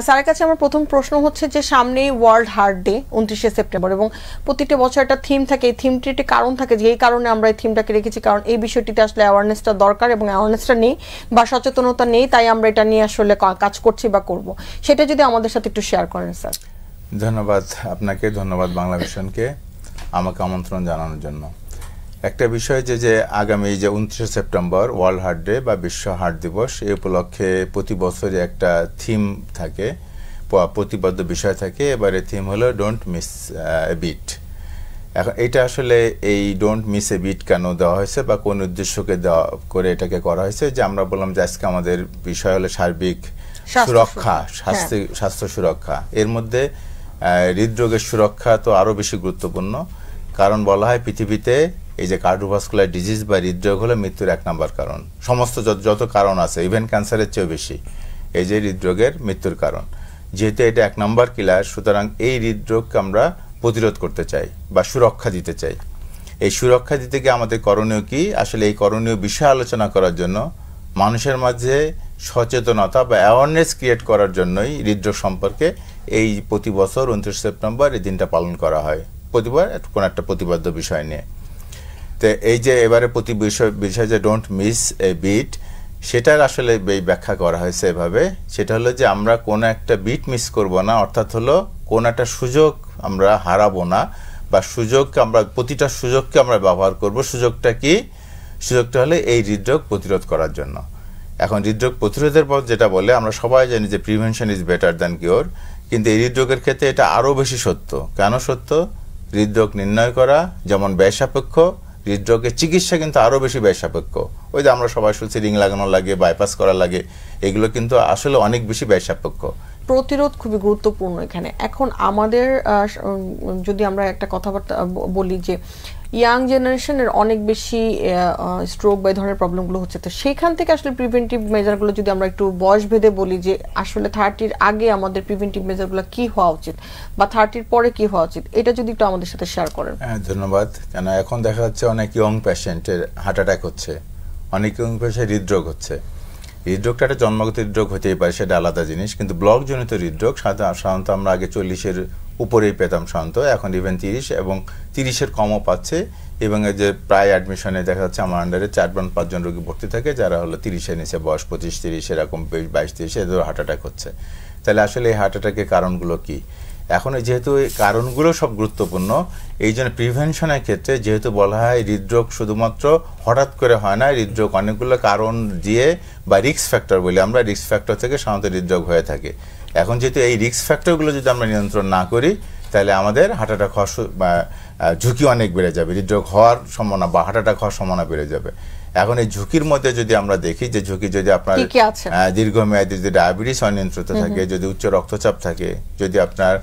স্যারের কাছে আমার প্রথম প্রশ্ন হচ্ছে যে সামনেই ওয়ার্ল্ড হার্ট ডে 29শে সেপ্টেম্বর, এবং প্রতিটা বছর একটা থিম থাকে, এই থিমটির একটি কারণ থাকে যে এই কারণে আমরা এই থিমটাকে রেখেছি, কারণ এই বিষয়টিতে আসলে অ্যাওয়ারনেসটা দরকার এবং অ্যাওয়ারনেসটা নেই বা সচেতনতা নেই, তাই আমরা এটা নিয়ে আসলে কাজ করছি বা করব। সেটা যদি আমাদের সাথে একটু শেয়ার করেন স্যার। ধন্যবাদ আপনাকে, ধন্যবাদ বাংলা ভিশনকে আমাকে আমন্ত্রণ জানানোর জন্য। একটা বিষয় যে আগামী যে 29শে সেপ্টেম্বর ওয়ার্ল্ড হার্ট ডে বা বিশ্ব হার্ট দিবস, এই উপলক্ষে প্রতি বছরই একটা থিম থাকে, প্রতিবদ্ধ বিষয় থাকে। এবারে থিম হলো ডোন্ট মিস এ বিট। এখন এটা আসলে এই ডোন্ট মিস এ বিট কেন দেওয়া হয়েছে বা কোন উদ্দেশ্যকে দেওয়া করে এটাকে করা হয়েছে, যে আমরা বললাম যে আজকে আমাদের বিষয় হলো সার্বিক সুরক্ষা, স্বাস্থ্য সুরক্ষা। এর মধ্যে হৃদরোগের সুরক্ষা তো আরও বেশি গুরুত্বপূর্ণ, কারণ বলা হয় পৃথিবীতে এই যে কার্ডিওভাস্কুলার ডিজিজ বা হৃদরোগ হলো মৃত্যুর 1 নম্বর কারণ। সমস্ত যত কারণ আছে, ইভেন ক্যান্সারের চেয়েও বেশি এই যে হৃদরোগের মৃত্যুর কারণ। যেহেতু এটা 1 নম্বর কিলার, সুতরাং এই হৃদরোগকে আমরা প্রতিরোধ করতে চাই বা সুরক্ষা দিতে চাই। এই সুরক্ষা দিতে গিয়ে আমাদের করণীয় কি? আসলে এই করণীয় বিষয় আলোচনা করার জন্য, মানুষের মাঝে সচেতনতা বা অ্যাওয়ারনেস ক্রিয়েট করার জন্যই হৃদরোগ সম্পর্কে এই প্রতি বছর 29 সেপ্টেম্বর এই দিনটা পালন করা হয়, প্রতিবার কোন একটা প্রতিবদ্ধ বিষয় নিয়ে। তো এই যে এবারে প্রতি বিষয় যে ডোন্ট মিস এ বিট, সেটার আসলে ব্যাখ্যা করা হয়েছে এভাবে। সেটা হলো যে আমরা কোনো একটা বিট মিস করব না, অর্থাৎ হলো কোন একটা সুযোগ আমরা হারাবো না, বা সুযোগকে আমরা প্রতিটা সুযোগকে আমরা ব্যবহার করব। সুযোগটা কি? সুযোগটা হলে এই হৃদরোগ প্রতিরোধ করার জন্য। এখন হৃদরোগ প্রতিরোধের পর যেটা বলে, আমরা সবাই জানি যে prevention is better than cure, কিন্তু এই হৃদরোগের ক্ষেত্রে এটা আরও বেশি সত্য। কেন সত্য? হৃদরোগ নির্ণয় করা যেমন ব্যয়সাপেক্ষ, হৃদরোগের চিকিৎসা কিন্তু আরও বেশি ব্যয়সাপেক্ষ। ওই যে আমরা সবাই শুনছি রিং লাগানো লাগে, বাইপাস করা লাগে, এগুলো কিন্তু আসলে অনেক বেশি ব্যয়সাপেক্ষ। প্রতিরোধ খুবই গুরুত্বপূর্ণ এখানে। এখন আমাদের যদি আমরা একটা কথাবার্তা বলি যে ইয়াং জেনারেশনের অনেক বেশি স্ট্রোক বা এই ধরনের প্রবলেমগুলো হচ্ছে, তো সেইখান থেকে আসলে প্রিভেন্টিভ মেজারগুলো যদি আমরা একটু বয়স ভেদে বলি যে আসলে 30-র আগে আমাদের প্রিভেন্টিভ মেজারগুলো কি হওয়া উচিত বা 30-র পরে কি হওয়া উচিত, এটা যদি একটু আমাদের সাথে শেয়ার করেন। হ্যাঁ, ধন্যবাদ। কেন এখন দেখা যাচ্ছে অনেক ইয়ং পেশেন্টের হার্ট অ্যাটাক হচ্ছে, অনেক ইয়ং পেশেন্ট হৃদরোগ হচ্ছে। হৃদরোগটা একটা জন্মগত হৃদরোগ হতেই পারে, সেটা আলাদা জিনিস, কিন্তু ব্লকজনিত হৃদরোগ সাধারণত আমরা আগে 40-এর উপরেই পেতাম সাধারণত, এখন ইভেন 30 এবং 30-এর কমও পাচ্ছে। এবং এই যে প্রায় অ্যাডমিশনে দেখা যাচ্ছে আমার আন্ডারে 4-5 জন রোগী ভর্তি থাকে যারা হলো 30-এর নিচে বয়স, 25-30 এরকম 22-23 এদের হার্ট অ্যাটাক হচ্ছে। তাহলে আসলে এই হার্ট অ্যাটাকের কারণগুলো কি? এখন যেহেতু এই কারণগুলো সব গুরুত্বপূর্ণ, এই জন্য প্রিভেনশনের ক্ষেত্রে যেহেতু বলা হয় হৃদরোগ শুধুমাত্র হঠাৎ করে হয় না, হৃদরোগ অনেকগুলো কারণ দিয়ে বা রিস্ক ফ্যাক্টর বলি আমরা, রিস্ক ফ্যাক্টর থেকে সাধারণত হৃদরোগ হয়ে থাকে। এখন যেহেতু এই রিস্ক ফ্যাক্টরগুলো যদি আমরা নিয়ন্ত্রণ না করি, তাহলে আমাদের হার্ট অ্যাটাক হওয়ার ঝুঁকি অনেক বেড়ে যাবে, হৃদরোগ হওয়ার সম্ভাবনা বা হার্ট অ্যাটাক হওয়ার সম্ভাবনা বেড়ে যাবে। এখন এই ঝুঁকির মধ্যে যদি আমরা দেখি যে ঝুঁকি যদি আপনার দীর্ঘমেয়াদী যদি ডায়াবেটিস অনিয়ন্ত্রিত থাকে, যদি উচ্চ রক্তচাপ থাকে, যদি আপনার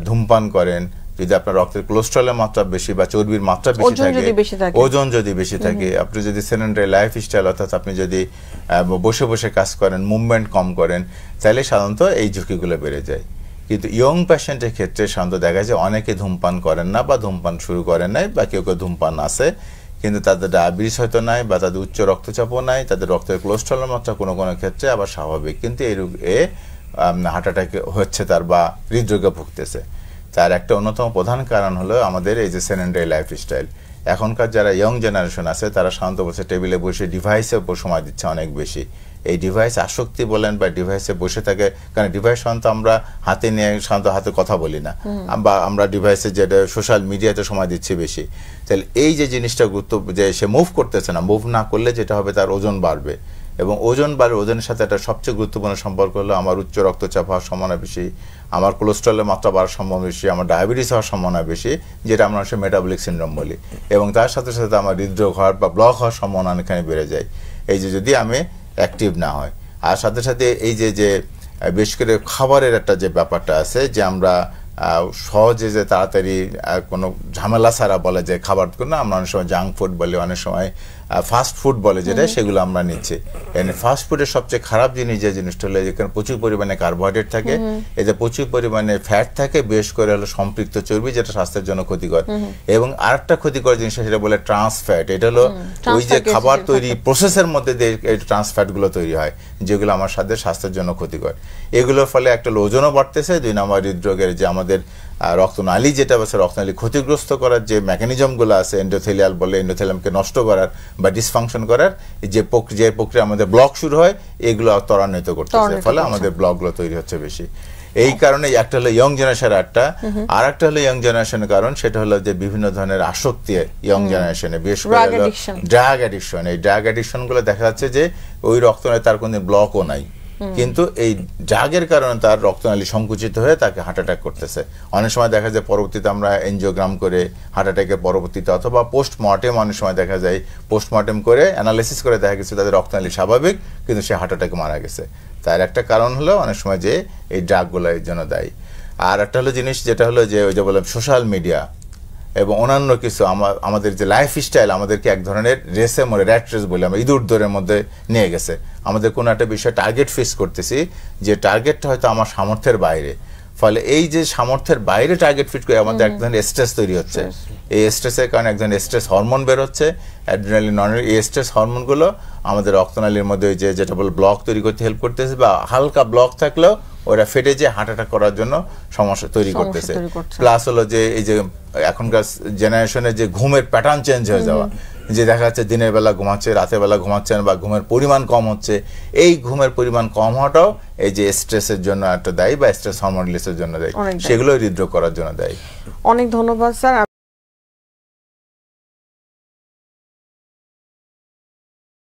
ধূমপান করেন, যদি আপনার রক্তের কোলেস্টেরলের মাত্রা বেশি বা চর্বির মাত্রা বেশি থাকে, ওজন যদি বেশি থাকে, আপনি যদি সেডেন্টারি লাইফস্টাইল অর্থাৎ আপনি যদি বসে বসে কাজ করেন, মুভমেন্ট কম করেন, তাহলে সাধারণত এই ঝুঁকিগুলো বেড়ে যায়। কিন্তু ইয়ং পেশেন্টের ক্ষেত্রে সাধারণত দেখা যায় অনেকে ধূমপান করেন না বা ধূমপান শুরু করেন নাই, বা কেউ কেউ ধূমপান আছে কিন্তু তাদের ডায়াবেটিস হয়তো নাই, বা তাদের উচ্চ রক্তচাপও নাই, তাদের রক্তের কোলেস্টেরলের মাত্রা কোনো কোনো ক্ষেত্রে আবার স্বাভাবিক, কিন্তু এই রোগে হার্ট অ্যাটাক হচ্ছে তার বা হৃদরোগে ভুগতেছে। তার একটা অন্যতম প্রধান কারণ হলো আমাদের এই যে সেডেন্টারি লাইফস্টাইল। এখনকার যারা ইয়ং জেনারেশন আছে তারা সাধারণত বসে টেবিলে বসে ডিভাইসে সময় দিচ্ছে অনেক বেশি। এই ডিভাইস আসক্তি বলেন বা ডিভাইসে বসে থাকে, কারণ ডিভাইস সাধারণত আমরা হাতে নিয়ে সাধারণত হাতে কথা বলি না, বা আমরা ডিভাইসে যেটা সোশ্যাল মিডিয়াতে সময় দিচ্ছি বেশি। তাহলে এই যে জিনিসটা গুরুত্ব, যে সে মুভ করতেছে না, মুভ না করলে যেটা হবে তার ওজন বাড়বে, এবং ওজন বাড়বে, ওজনের সাথে একটা সবচেয়ে গুরুত্বপূর্ণ সম্পর্ক হলো আমার উচ্চ রক্তচাপ হওয়ার সম্ভাবনা বেশি, আমার কোলেস্টেরলের মাত্রা বাড়ার সম্ভাবনা বেশি, আমার ডায়াবেটিস হওয়ার সম্ভাবনা বেশি, যেটা আমরা মেটাবলিক সিনড্রোম বলি, এবং তার সাথে সাথে আমার হৃদরোগ হওয়ার বা ব্লক হওয়ার সম্ভাবনা অনেকখানি বেড়ে যায় এই যে যদি আমি অ্যাক্টিভ না হয়। আর সাথে সাথে এই যে বিশেষ করে খাবারের একটা যে ব্যাপারটা আছে, যে আমরা সহজে যে তাড়াতাড়ি কোনো ঝামেলা ছাড়া বলে যে খাবার না, আমরা অনেক সময় জাঙ্ক ফুড বলি, অনেক সময় ফাস্ট ফুড বলে যেটা, সেগুলো আমরা নিচ্ছি। ফাস্ট ফুডের সবচেয়ে খারাপ জিনিস যে জিনিসটা হলো যেখানে প্রচুর পরিমাণে কার্বোহাইড্রেট থাকে, এতে প্রচুর পরিমাণে ফ্যাট থাকে, বিশেষ করে হলো সম্পৃক্ত চর্বি, যেটা স্বাস্থ্যের জন্য ক্ষতিকর। এবং আরেকটা ক্ষতিকর জিনিস সেটা বলে ট্রান্স ফ্যাট। এটা হলো ওই যে খাবার তৈরি প্রসেসের মধ্যে দিয়ে ট্রান্স ফ্যাট গুলো তৈরি হয়, যেগুলো আমার স্বাস্থ্যের জন্য ক্ষতিকর। এগুলোর ফলে একটা ওজনও বাড়তেছে, 2 নম্বর হৃদরোগের যে আমাদের রক্তনালী যেটা আছে, রক্তনালী ক্ষতিগ্রস্ত করার যে মেকানিজমগুলো আছে, এন্ডোথেলিয়াল বলে, এন্ডোথেলিয়ামকে নষ্ট করার বা ডিসফাংশন করার যে প্রক্রিয়া আমাদের ব্লক শুরু হয়, এগুলো ত্বরান্বিত করতেছে, ফলে আমাদের ব্লকগুলো তৈরি হচ্ছে বেশি। এই কারণে একটা হলো ইয়ং জেনারেশন, আর একটা হলো ইয়ং জেনারেশনের কারণ সেটা হলো যে বিভিন্ন ধরনের আসক্তি ইয়ং জেনারেশনে, বিশেষ করে ড্রাগ অ্যাডিকশন। এই ড্রাগ অ্যাডিকশন গুলো দেখা যাচ্ছে যে ওই রক্তনালী তার কোনো ব্লকও নাই, কিন্তু এই ড্রাগের কারণে তার রক্তনালী সংকুচিত হয়ে তাকে হার্ট অ্যাটাক করতেছে। অনেক সময় দেখা যায় পরবর্তীতে আমরা এনজিওগ্রাম করে হার্ট অ্যাটাকের পরবর্তীতে, অথবা পোস্টমর্টেম অনেক সময় দেখা যায়, পোস্টমর্টেম করে অ্যানালাইসিস করে দেখা গেছে তাদের রক্তনালী স্বাভাবিক, কিন্তু সে হার্ট অ্যাটাকে মারা গেছে। তার একটা কারণ হলো অনেক সময় যে এই ড্রাগগুলো এর জন্য দায়ী। আর একটা হলো জিনিস যেটা হলো যে ওই যে বললাম সোশ্যাল মিডিয়া এবং অন্যান্য কিছু আমাদের যে লাইফ স্টাইল আমাদেরকে এক ধরনের রেসে মরে, র্যাট রেস বলে আমরা ইঁদুর দৌড়ের মধ্যে নিয়ে গেছে। আমাদের কোনো একটা বিষয় টার্গেট ফিক্স করতেছি, যে টার্গেটটা হয়তো আমার সামর্থ্যের বাইরে, ফলে এই যে সামর্থ্যের বাইরে টার্গেট ফিট করে আমাদের এক ধরনের স্ট্রেস তৈরি হচ্ছে। এই স্ট্রেসের কারণে এক ধরনের স্ট্রেস হরমোন বের হচ্ছে, অ্যাড্রিনালিন, এই স্ট্রেস হরমোনগুলো আমাদের রক্তনালীর মধ্যে যেটা বলে ব্লক তৈরি করতে হেল্প করতেছে, বা হালকা ব্লক থাকলেও ওরা ফেটে যে হার্ট অ্যাটাক করার জন্য সমস্যা তৈরি করতেছে। প্লাস হলো যে এই যে এখনকার জেনারেশনে যে ঘুমের প্যাটার্ন চেঞ্জ হয়ে যাওয়া, যে দেখা যাচ্ছে দিনের বেলা ঘুমাচ্ছে, রাতের বেলা ঘুমাচ্ছেন, বা ঘুমের পরিমাণ কম হচ্ছে। এই ঘুমের পরিমাণ কম হওয়াটাও এই যে স্ট্রেসের জন্য একটা দায়ী, বা স্ট্রেস হরমোন রিলিজের জন্য দায়ী, সেগুলো হৃদরোগ করার জন্য দায়ী। অনেক ধন্যবাদ স্যার।